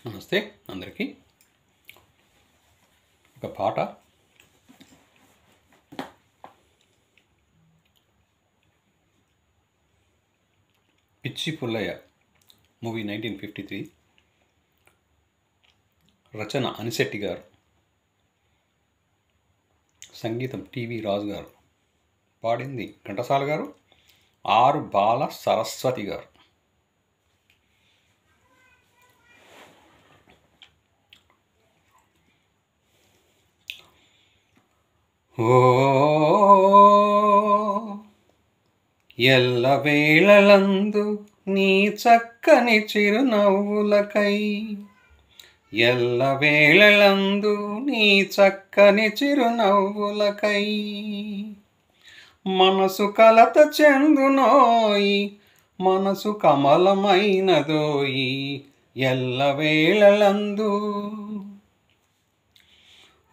నమస్తే అందరికీ. ఒక పాట పిచ్చి పుల్లయ్య మూవీ 1953, రచన అనిశెట్టి గారు, సంగీతం టీవీ రాజు గారు, పాడింది ఘంటసాల గారు, ఆర్ బాల సరస్వతి గారు. ఓ ఎల్లవేళలందు నీ చక్కని చిరునవ్వులకై, ఎల్లవేళలందు నీ చక్కని చిరునవ్వులకై మనసు కలత చెందునోయి, మనసు కమలమైనదోయి ఎల్లవేళలందు.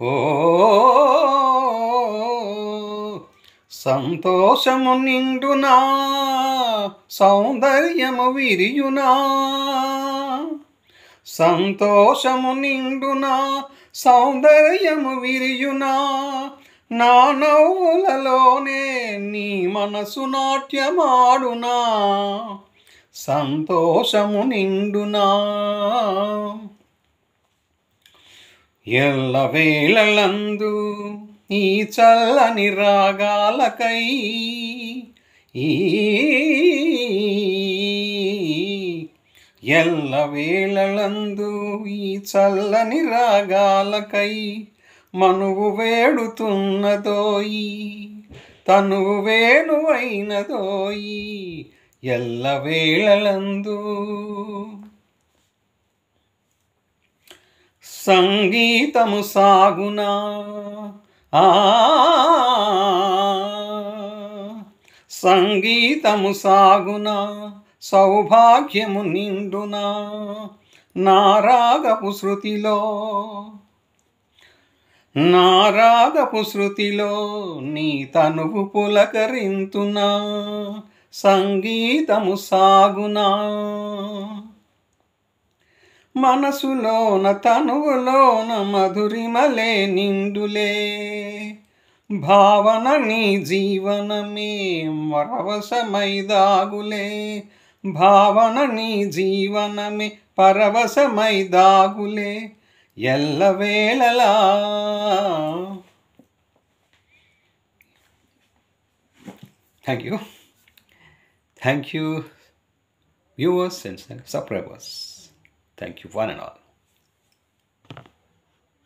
ఓ సంతోషము నిండునా, సౌందర్యము విరియునా, సంతోషము నిండునా, సౌందర్యము విరియునా, నా నవ్వులలోనే నీ మనసు నాట్యమాడునా, సంతోషము నిండునా. ఎల్లవేళలందు ఈ చల్లని రాగాలకై, ఎల్లవేళలందు ఈ చల్లని రాగాలకై మనువు వేడుతున్నదోయి, తనువు వేణువైనదోయి ఎల్లవేళలందు. సంగీతము సాగునా, సంగీతము సాగునా, సౌభాగ్యము నిండునా, నారాగపు శృతిలో, నారాగపు శృతిలో నీ తనువు పులకరింతునా, సంగీతము సాగునా. మనసులోన తనువులోన మధురిమలే నిండులే, భావన నీ జీవనమే పరవశమై దాగులే, భావన నీ జీవనమే పరవశమై దాగులే ఎల్లవేళలా. Thank you viewers and subscribers. Thank you one and all.